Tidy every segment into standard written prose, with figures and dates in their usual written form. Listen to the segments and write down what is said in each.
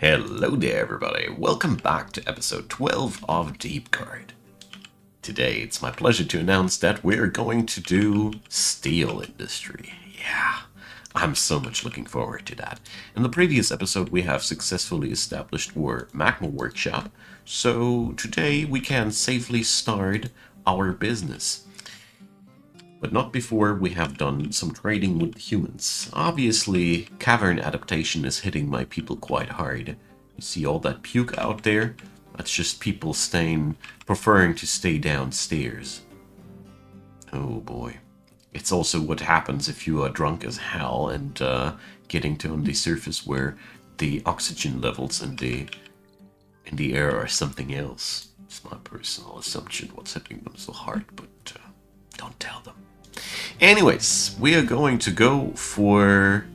Hello there, everybody. Welcome back to episode 12 of Deep Guard. Today, it's my pleasure to announce that we're going to do steel industry. Yeah, I'm so much looking forward to that. In the previous episode, we have successfully established our magma workshop, so today we can safely start our business. But not before we have done some trading with humans. Obviously, cavern adaptation is hitting my people quite hard. You see all that puke out there? That's just people preferring to stay downstairs. Oh boy. It's also what happens if you are drunk as hell and getting to on the surface where the oxygen levels in the air are something else. It's my personal assumption what's hitting them so hard, but don't tell them. Anyways, we are going to go for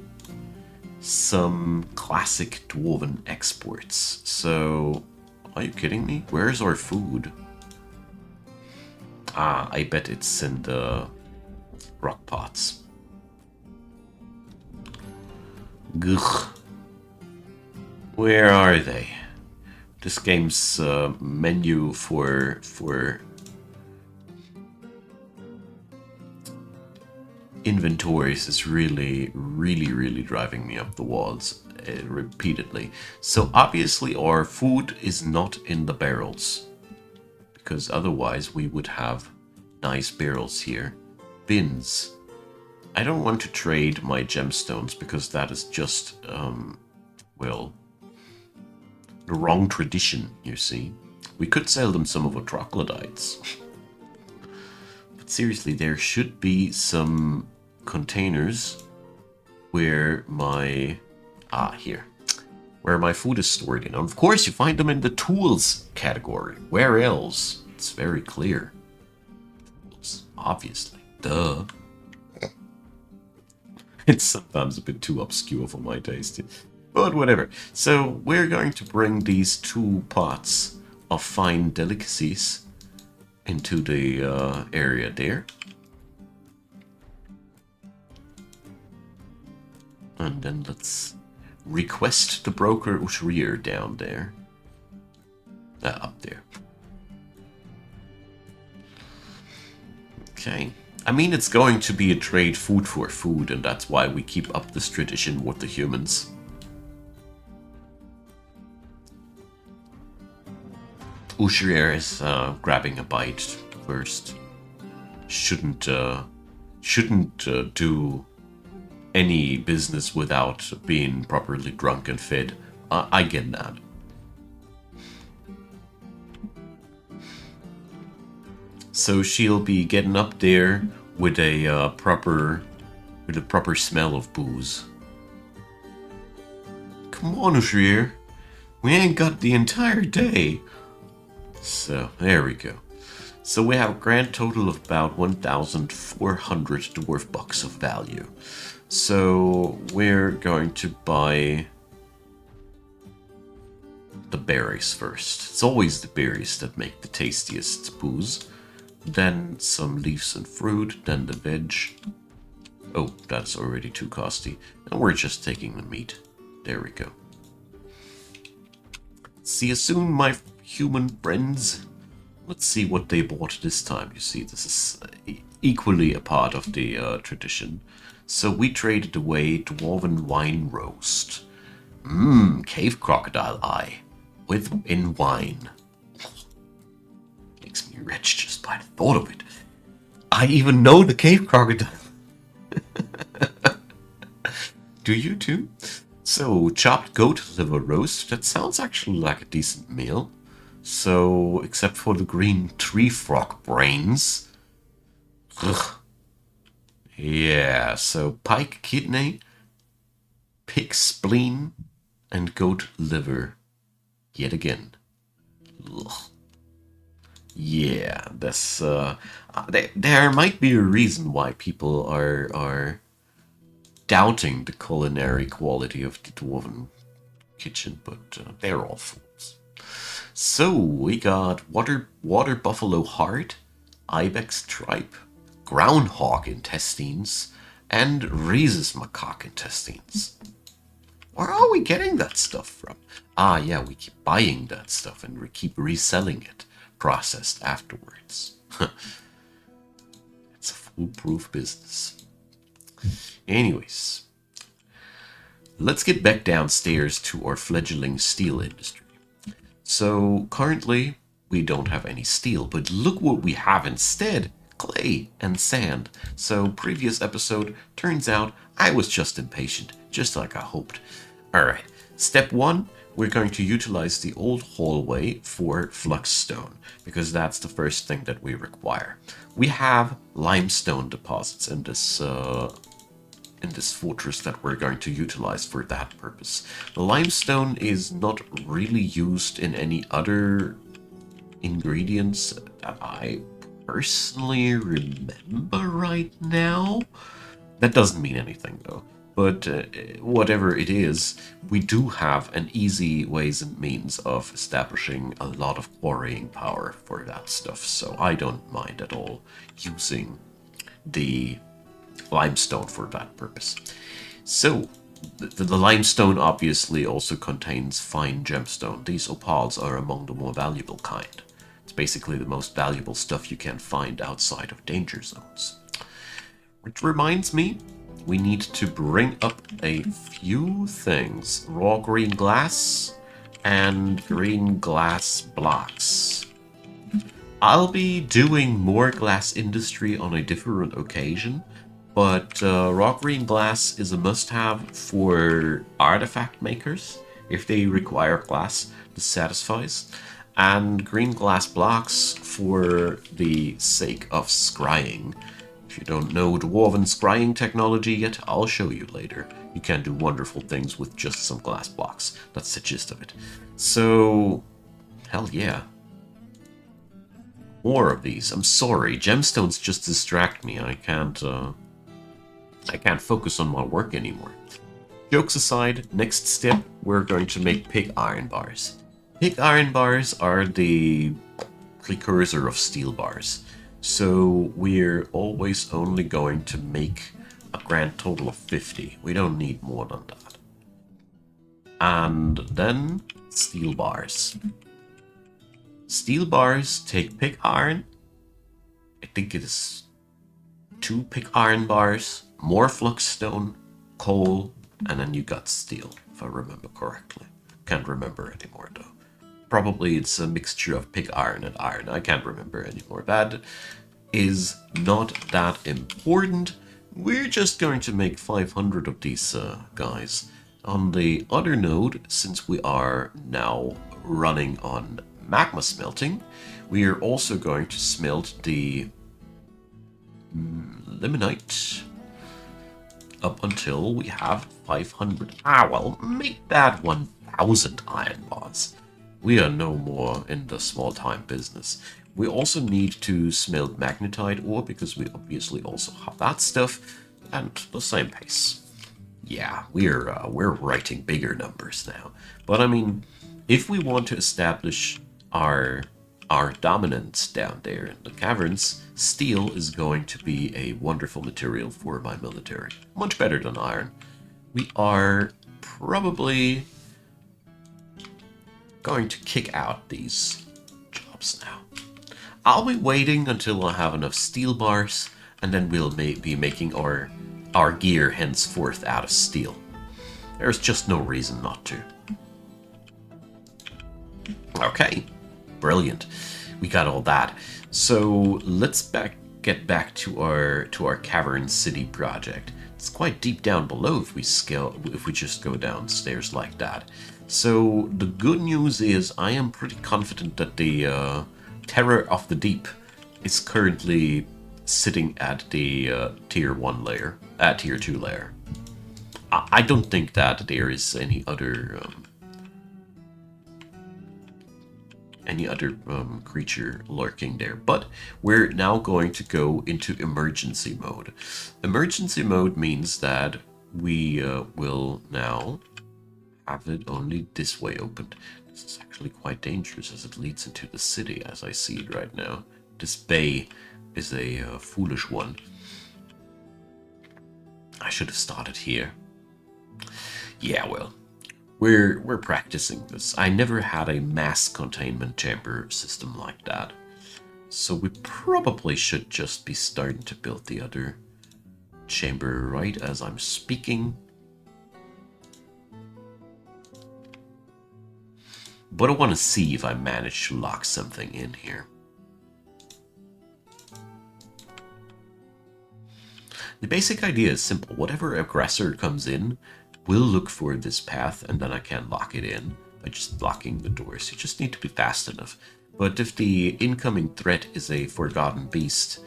some classic dwarven exports. So, are you kidding me? Where's our food? Ah, I bet it's in the rock pots. Gugh. Where are they? This game's menu for inventories is really driving me up the walls repeatedly. So obviously our food is not in the barrels, because otherwise we would have nice barrels here. Bins. I don't want to trade my gemstones because that is just, well, the wrong tradition, you see. We could sell them some of our troglodytes. But seriously, there should be some containers where my where my food is stored in. Of course, you find them in the tools category. Where else? It's very clear. Tools, obviously. Duh. It's sometimes a bit too obscure for my taste, but whatever. So we're going to bring these 2 pots of fine delicacies into the area there. And then let's request the broker Ushrir down there. Up there. Okay. I mean, it's going to be a trade food for food, and that's why we keep up this tradition with the humans. Ushrir is grabbing a bite first. Shouldn't do any business without being properly drunk and fed. I get that. So she'll be getting up there with a proper smell of booze. Come on, Ushrir. We ain't got the entire day. So there we go. So we have a grand total of about 1,400 dwarf bucks of value. So we're going to buy the berries first. It's always the berries that make the tastiest booze. Then some leaves and fruit, then the veg. Oh, that's already too costly. And we're just taking the meat. There we go. See you soon, my human friends. Let's see what they bought this time. You see, this is equally a part of the tradition. So we traded away dwarven wine roast. Cave crocodile eye in wine. Makes me rich just by the thought of it. I even know the cave crocodile. Do you too? So, chopped goat liver roast. That sounds actually like a decent meal. So, except for the green tree frog brains. Ugh. Yeah, so pike kidney, pig spleen, and goat liver. Yet again. Ugh. Yeah, that's there might be a reason why people are doubting the culinary quality of the dwarven kitchen, but they're all fools. So we got water buffalo heart, ibex tripe, groundhog intestines, and rhesus macaque intestines. Where are we getting that stuff from? Ah, yeah, we keep buying that stuff and we keep reselling it, processed afterwards. It's a foolproof business. Anyways, let's get back downstairs to our fledgling steel industry. So currently, we don't have any steel, but look what we have instead. Clay and sand. So previous episode, turns out I was just impatient, just like I hoped. Alright, step one, we're going to utilize the old hallway for flux stone, because that's the first thing that we require. We have limestone deposits in this fortress that we're going to utilize for that purpose. The limestone is not really used in any other ingredients that I personally remember right now. That doesn't mean anything though. But whatever it is, we do have an easy ways and means of establishing a lot of quarrying power for that stuff. So I don't mind at all using the limestone for that purpose. So the limestone obviously also contains fine gemstone. These opals are among the more valuable kind. It's basically the most valuable stuff you can find outside of danger zones. Which reminds me, we need to bring up a few things. Raw green glass and green glass blocks. I'll be doing more glass industry on a different occasion, but raw green glass is a must-have for artifact makers if they require glass to satisfies, and green glass blocks for the sake of scrying. If you don't know dwarven scrying technology yet, I'll show you later. You can do wonderful things with just some glass blocks. That's the gist of it. So, hell yeah. More of these. I'm sorry, gemstones just distract me. I can't focus on my work anymore. Jokes aside, next step, we're going to make pig iron bars. Pig iron bars are the precursor of steel bars. So we're always only going to make a grand total of 50. We don't need more than that. And then steel bars. Steel bars take pig iron. I think it is 2 pig iron bars, more flux stone, coal, and then you got steel, if I remember correctly. Can't remember anymore though. Probably it's a mixture of pig iron and iron. I can't remember anymore. That is not that important. We're just going to make 500 of these guys. On the other node, since we are now running on magma smelting, we are also going to smelt the limonite up until we have 500. Well, make that 1,000 iron bars. We are no more in the small-time business. We also need to smelt magnetite ore because we obviously also have that stuff, and the same pace. Yeah, we're writing bigger numbers now. But I mean, if we want to establish our dominance down there in the caverns, steel is going to be a wonderful material for my military. Much better than iron. We are probably going to kick out these jobs now. I'll be waiting until I have enough steel bars, and then we'll be making our gear henceforth out of steel. There's just no reason not to. Okay, brilliant. We got all that. So let's get back to our cavern city project. It's quite deep down below if we just go downstairs like that. So the good news is I am pretty confident that the Terror of the Deep is currently sitting at the tier 1 layer, tier 2 layer. I don't think that there is any other creature lurking there, but we're now going to go into emergency mode. Emergency mode means that we will now have it only this way opened. This is actually quite dangerous as it leads into the city as I see it right now. This bay is a foolish one. I should have started here. Yeah, well, We're practicing this. I never had a mass containment chamber system like that. So we probably should just be starting to build the other chamber right as I'm speaking. But I want to see if I manage to lock something in here. The basic idea is simple. Whatever aggressor comes in, we'll look for this path, and then I can lock it in by just blocking the doors. You just need to be fast enough. But if the incoming threat is a forgotten beast,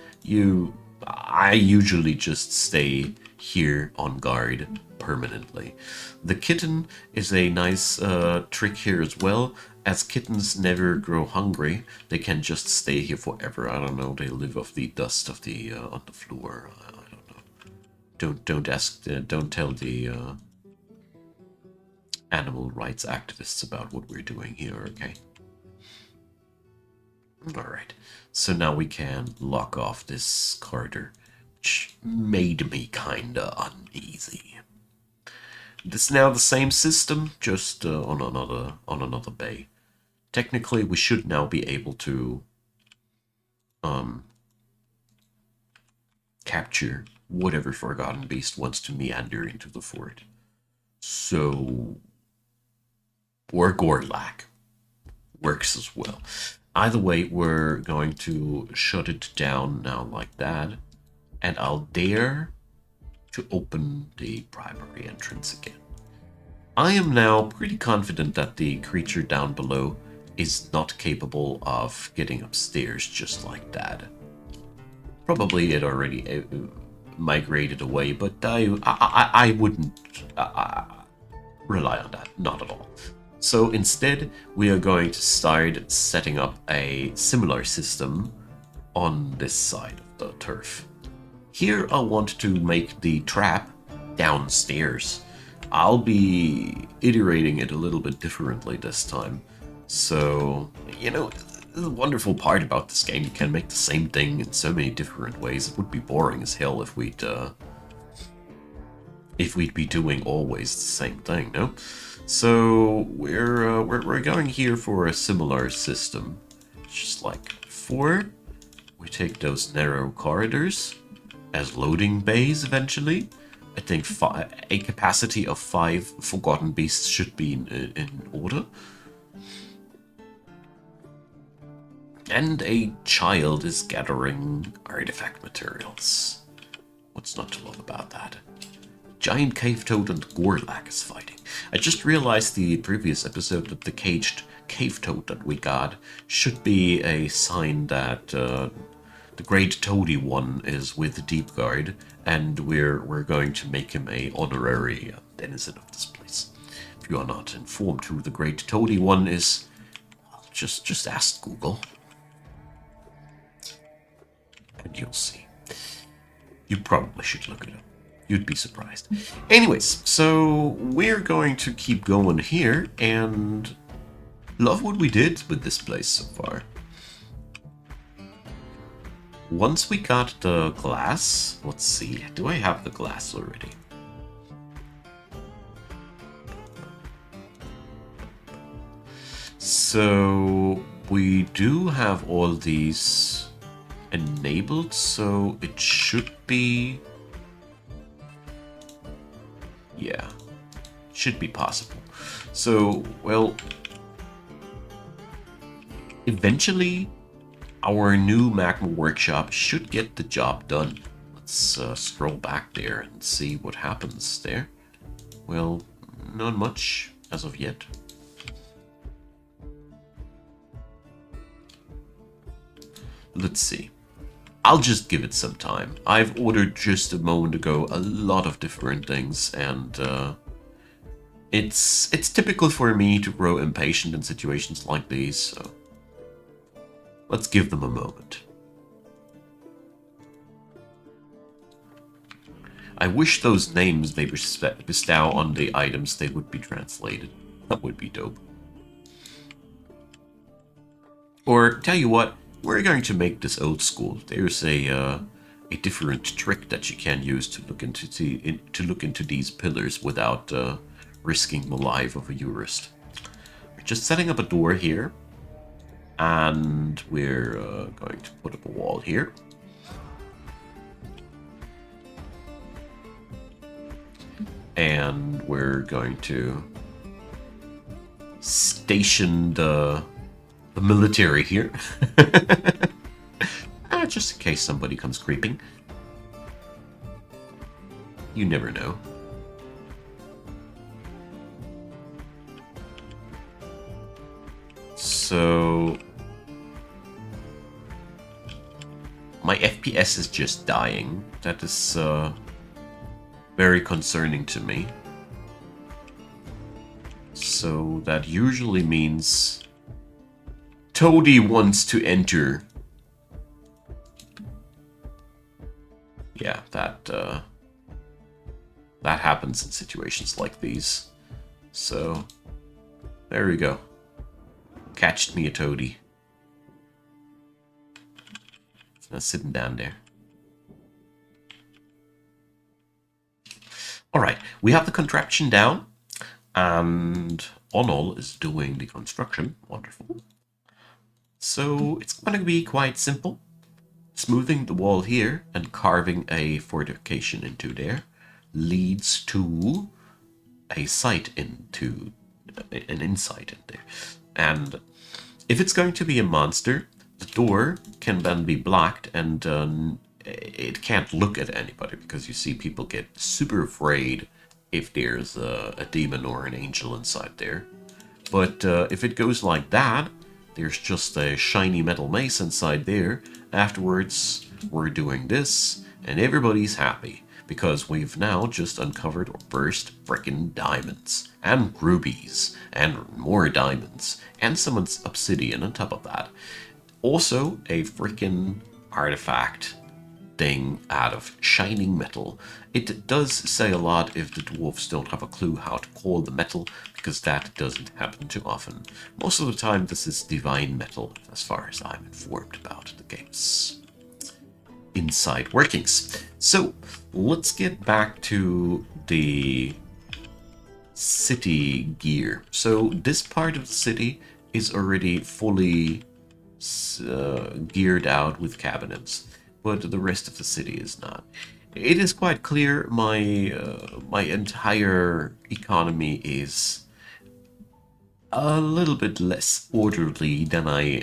I usually just stay here on guard permanently. The kitten is a nice trick here as well. As kittens never grow hungry, they can just stay here forever. I don't know. They live off the dust of the on the floor. I don't know. Don't tell the animal rights activists about what we're doing here. Okay. All right. So now we can lock off this corridor, which made me kinda uneasy. This is now the same system, just on another bay. Technically, we should now be able to capture whatever forgotten beast wants to meander into the fort. So, or Gorlak works as well. Either way, we're going to shut it down now like that, and I'll dare to open the primary entrance again. I am now pretty confident that the creature down below is not capable of getting upstairs just like that. Probably it already migrated away, but I wouldn't rely on that, not at all. So instead, we are going to start setting up a similar system on this side of the turf. Here I want to make the trap downstairs. I'll be iterating it a little bit differently this time. So, you know, the wonderful part about this game, you can make the same thing in so many different ways. It would be boring as hell if we'd be doing always the same thing, no? So we're going here for a similar system. Just like before, we take those narrow corridors as loading bays eventually. I think a capacity of 5 forgotten beasts should be in order. And a child is gathering artifact materials. What's not to love about that? Giant cave toad and Gorlak is fighting. I just realized the previous episode that the caged cave toad that we got should be a sign that the great toady one is with Deepguard, and we're going to make him a honorary denizen of this place. If you are not informed who the great toady one is, well, just ask Google, and you'll see. You probably should look it up. You'd be surprised. Anyways, so we're going to keep going here, and love what we did with this place so far. Once we got the glass, let's see, do I have the glass already? So we do have all these enabled, so it should be... yeah, should be possible. So, well, eventually our new magma workshop should get the job done. Let's scroll back there and see what happens there. Well, not much as of yet. Let's see. I'll just give it some time. I've ordered just a moment ago a lot of different things, and it's typical for me to grow impatient in situations like these, so let's give them a moment. I wish those names they bestow on the items they would be translated. That would be dope. Or tell you what, we're going to make this old school. There's a different trick that you can use to look into these pillars without risking the life of a tourist. We're just setting up a door here. And we're going to put up a wall here. And we're going to station the military here. Just in case somebody comes creeping. You never know. So my FPS is just dying. That is very concerning to me. So that usually means Toadie wants to enter. Yeah, that happens in situations like these. So there we go. Catched me a Toadie. It's not sitting down there. Alright, we have the contraption down. And Onol is doing the construction. Wonderful. So it's going to be quite simple. Smoothing the wall here and carving a fortification into there leads to a sight into an insight in there. And if it's going to be a monster, the door can then be blocked and it can't look at anybody, because you see people get super afraid if there's a demon or an angel inside there. But if it goes like that, there's just a shiny metal mace inside there. Afterwards, we're doing this, and everybody's happy, because we've now just uncovered or burst frickin' diamonds, and rubies, and more diamonds, and some obsidian on top of that. Also, a frickin' artifact thing out of shining metal. It does say a lot if the dwarves don't have a clue how to call the metal, because that doesn't happen too often. Most of the time this is divine metal, as far as I'm informed about the game's inside workings. So let's get back to the city gear. So this part of the city is already fully geared out with cabinets, but the rest of the city is not. It is quite clear my my entire economy is a little bit less orderly than I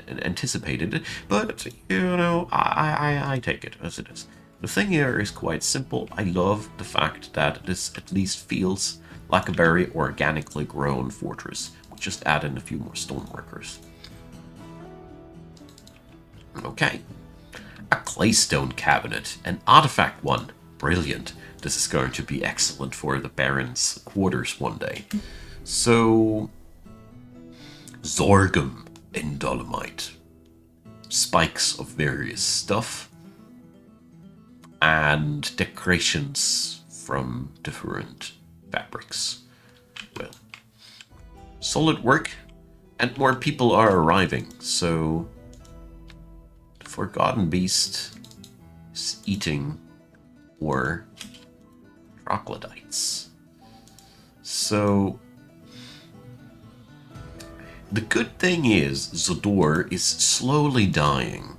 anticipated, but you know, I take it as it is. The thing here is quite simple. I love the fact that this at least feels like a very organically grown fortress. We just add in a few more stoneworkers. Okay. A claystone cabinet, an artifact one. Brilliant. This is going to be excellent for the Baron's quarters one day. So, Zorgum in dolomite. Spikes of various stuff. And decorations from different fabrics. Well, solid work, and more people are arriving, so Forgotten Beast is eating more troglodytes. So the good thing is Zador is slowly dying.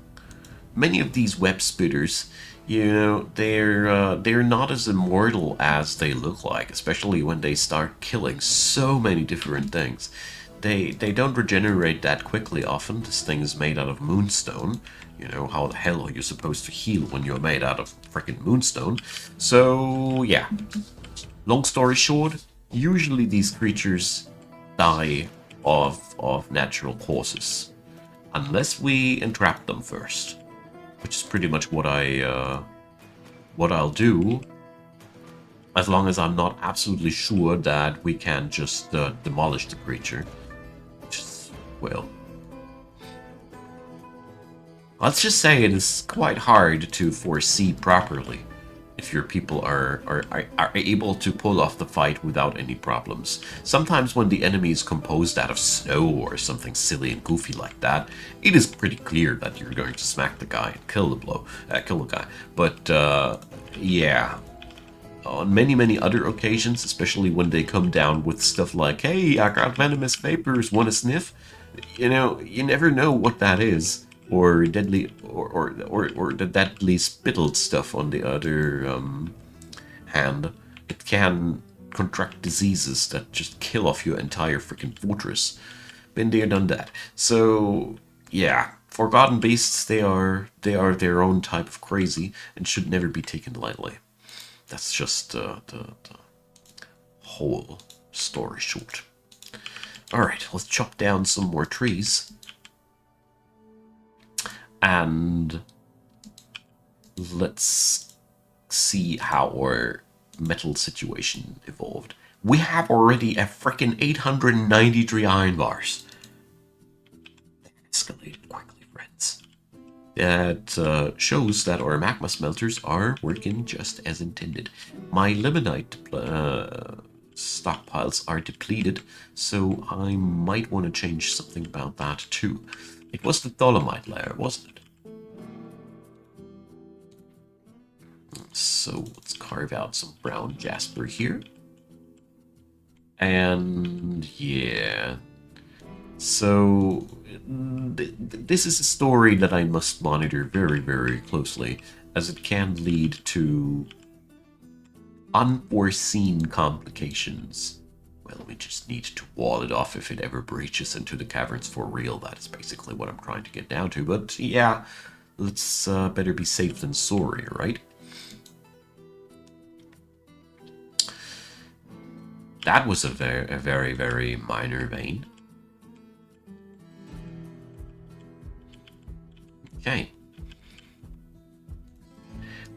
Many of these web spitters, you know, they're not as immortal as they look like, especially when they start killing so many different things. They don't regenerate that quickly often. This thing is made out of moonstone. You know, how the hell are you supposed to heal when you're made out of freaking moonstone? So, yeah. Long story short, usually these creatures die of natural causes. Unless we entrap them first. Which is pretty much what I'll do. As long as I'm not absolutely sure that we can just demolish the creature. Which is, well, let's just say it is quite hard to foresee properly if your people are able to pull off the fight without any problems. Sometimes when the enemy is composed out of snow or something silly and goofy like that, it is pretty clear that you're going to smack the guy and kill the guy. But yeah, on many other occasions, especially when they come down with stuff like, hey, I got venomous vapors, want to sniff? You know, you never know what that is, or deadly, or the deadly spittled stuff on the other hand. It can contract diseases that just kill off your entire freaking fortress. Been there, done that. So yeah, forgotten beasts, they are their own type of crazy and should never be taken lightly. That's just the whole story short. Alright, let's chop down some more trees. And let's see how our metal situation evolved. We have already a freaking 893 iron bars. That escalated quickly, friends. That shows that our magma smelters are working just as intended. My limonite stockpiles are depleted, so I might want to change something about that too. It was the dolomite layer, wasn't it? So let's carve out some brown jasper here. And yeah, so this is a story that I must monitor very closely, as it can lead to unforeseen complications. Well, we just need to wall it off if it ever breaches into the caverns for real. That is basically what I'm trying to get down to. But yeah, let's better be safe than sorry, right? That was a very minor vein. Okay.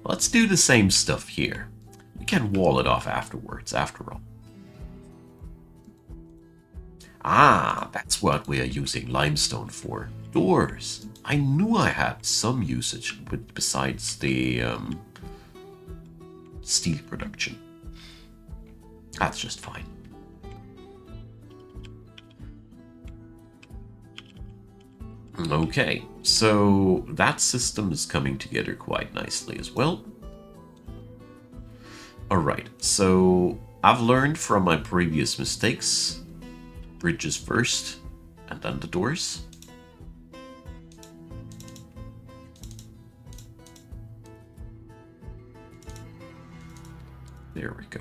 Let's do the same stuff here. We can wall it off afterwards, after all. Ah, that's what we are using limestone for. Doors. I knew I had some usage besides the steel production. That's just fine. Okay, so that system is coming together quite nicely as well. Alright, so I've learned from my previous mistakes. Bridges first, and then the doors. There we go.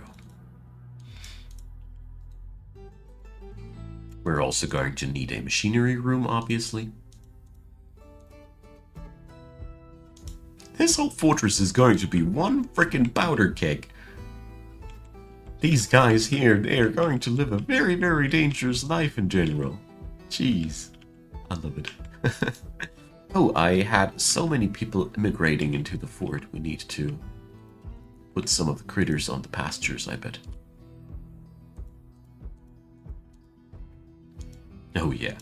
We're also going to need a machinery room, obviously. This whole fortress is going to be one frickin' powder keg. These guys here, they are going to live a very dangerous life in general. Jeez. I love it. Oh, I had so many people immigrating into the fort. We need to put some of the critters on the pastures, I bet. Oh yeah.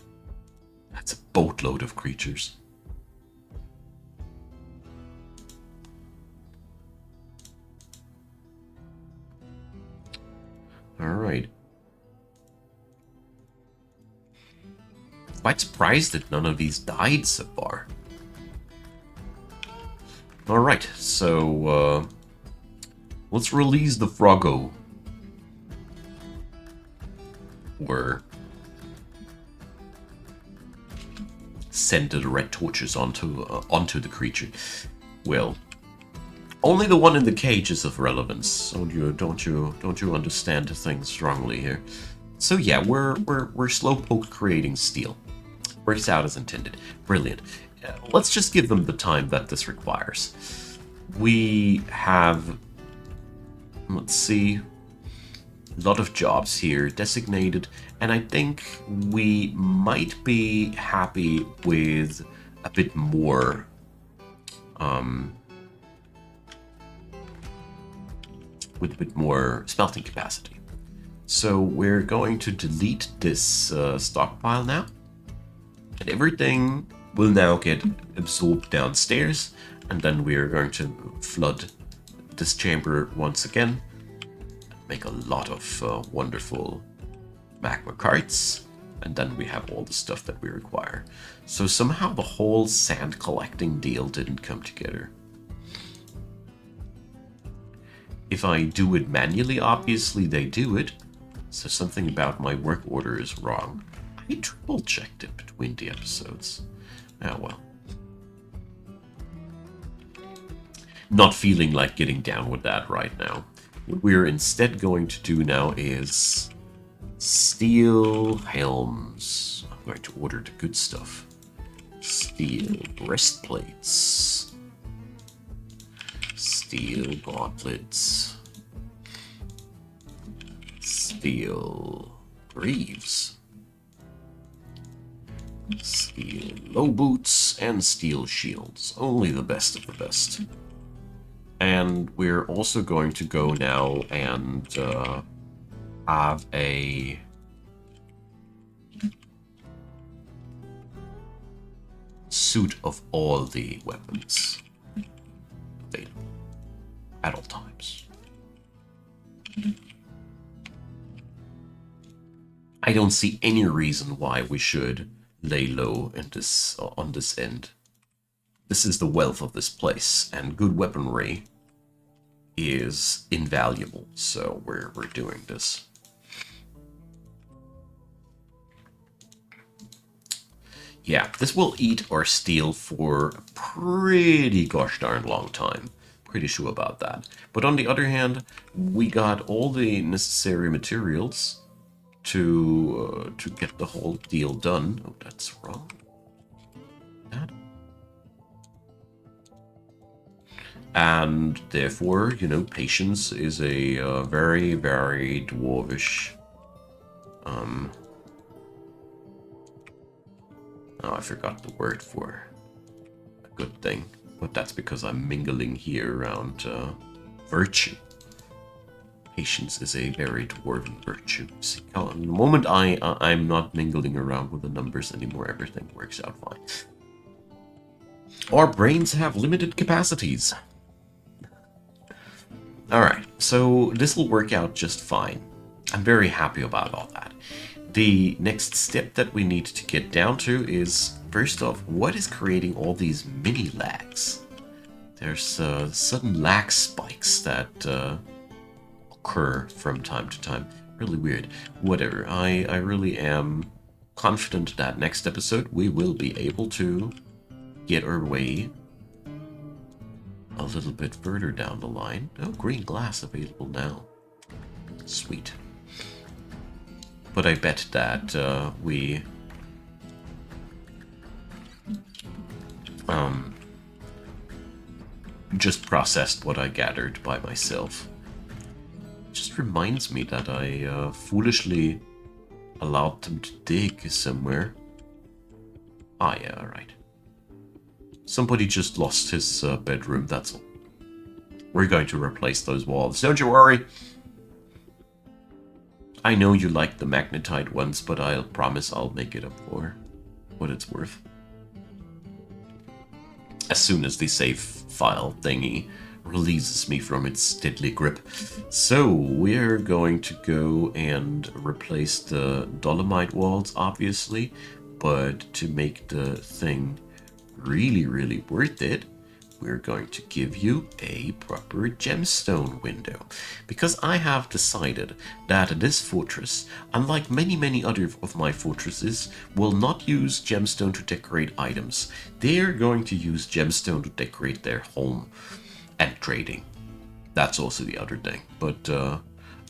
That's a boatload of creatures. Alright. Quite surprised that none of these died so far. Alright, so let's release the Froggo. Or send the red torches onto the creature. Well, only the one in the cage is of relevance. Don't you understand things strongly here? So yeah, we're slowpoke creating steel. Works out as intended. Brilliant. Let's just give them the time that this requires. We have, let's see, a lot of jobs here designated, and I think we might be happy with a bit more smelting capacity. So we're going to delete this stockpile now, and everything will now get absorbed downstairs, and then we are going to flood this chamber once again, make a lot of wonderful magma carts, and then we have all the stuff that we require. So somehow the whole sand collecting deal didn't come together. If I do it manually, obviously they do it. So something about my work order is wrong. I triple checked it between the episodes. Oh well. Not feeling like getting down with that right now. What we're instead going to do now is steel helms. I'm going to order the good stuff. Steel breastplates. Steel gauntlets. Steel greaves. Steel low boots and steel shields. Only the best of the best. And we're also going to go now and have a suit of all the weapons available at all times. I don't see any reason why we should lay low in this on this end. This is the wealth of this place, and good weaponry is invaluable, so we're doing this. Yeah, this will eat our steel for a pretty gosh darn long time. Pretty sure about that. But on the other hand, we got all the necessary materials to get the whole deal done. Oh, that's wrong. That. And therefore, you know, patience is a very, very dwarvish. Oh, I forgot the word for a good thing, but that's because I'm mingling here around virtue. Patience is a very dwarven virtue. See, the moment I'm not mingling around with the numbers anymore, everything works out fine. Our brains have limited capacities. Alright, so this will work out just fine. I'm very happy about all that. The next step that we need to get down to is, first off, what is creating all these mini lags? There's sudden lag spikes that occur from time to time. Really weird. Whatever, I really am confident that next episode we will be able to get our way a little bit further down the line. Oh, green glass available now. Sweet. But I bet that we just processed what I gathered by myself. It just reminds me that I foolishly allowed them to dig somewhere. Ah, yeah, alright. Somebody just lost his bedroom, that's all. We're going to replace those walls, don't you worry! I know you like the magnetite ones, but I'll promise I'll make it up for what it's worth. As soon as the save file thingy releases me from its deadly grip. So, we're going to go and replace the dolomite walls, obviously, but to make the thing really, really worth it, we're going to give you a proper gemstone window. Because I have decided that this fortress, unlike many, many other of my fortresses, will not use gemstone to decorate items. They're going to use gemstone to decorate their home and trading. That's also the other thing. But I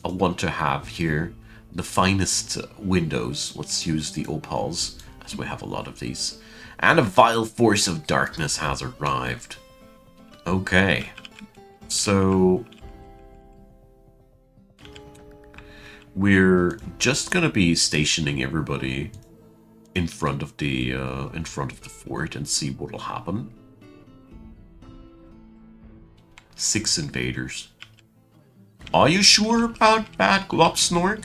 want to have here the finest windows. Let's use the opals, as we have a lot of these. And a vile force of darkness has arrived. Okay, so we're just gonna be stationing everybody in front of the fort and see what'll happen. 6 invaders. Are you sure about that, Glopsnork?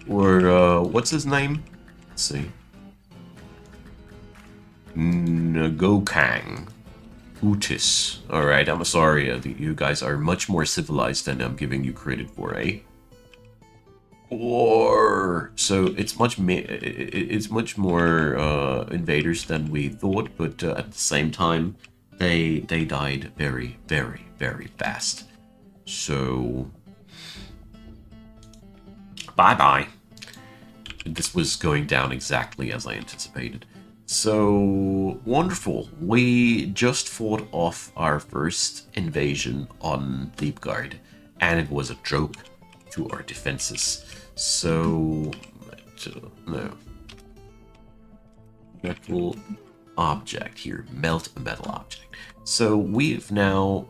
Or what's his name? Let's see. Ngokang. Utis. Alright, I'm sorry, you guys are much more civilized than I'm giving you credit for, eh? Or so it's much more invaders than we thought, but at the same time, they died very, very, very fast. So bye-bye. This was going down exactly as I anticipated. So wonderful. We just fought off our first invasion on Deepguard, and it was a joke to our defenses. So no. Metal object here. Melt a metal object. So we've now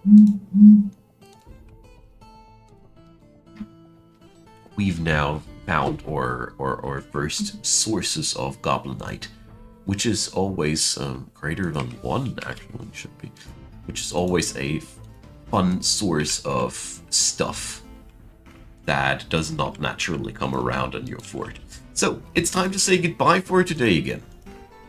found our first sources of goblinite, which is always greater than 1, actually, should be. Which is always a fun source of stuff that does not naturally come around in your fort. So, it's time to say goodbye for today again.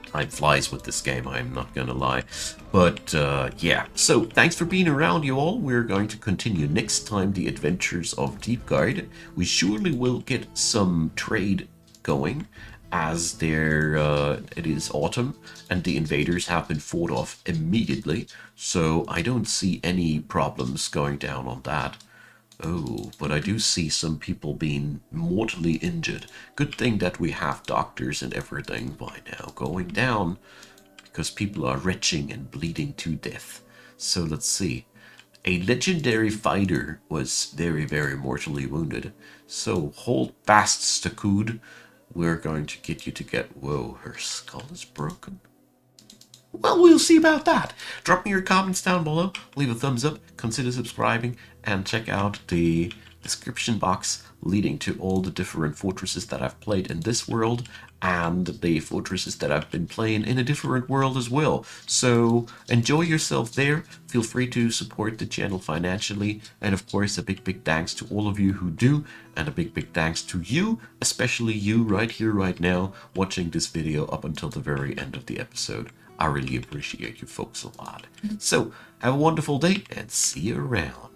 Time flies with this game, I'm not gonna lie. But, yeah. So, thanks for being around, you all. We're going to continue next time the adventures of Deepguard. We surely will get some trade going, as it is autumn, and the invaders have been fought off immediately. So, I don't see any problems going down on that. Oh, but I do see some people being mortally injured. Good thing that we have doctors and everything by now going down, because people are retching and bleeding to death. So let's see. A legendary fighter was very, very mortally wounded. So hold fast, Stakud. We're going to get you to get... Whoa, her skull is broken? Well, we'll see about that. Drop me your comments down below, leave a thumbs up, consider subscribing, and check out the description box leading to all the different fortresses that I've played in this world and the fortresses that I've been playing in a different world as well. So enjoy yourself there. Feel free to support the channel financially, and of course a big thanks to all of you who do, and a big thanks to you, especially you right here right now watching this video up until the very end of the episode. I really appreciate you folks a lot. So, have a wonderful day and see you around.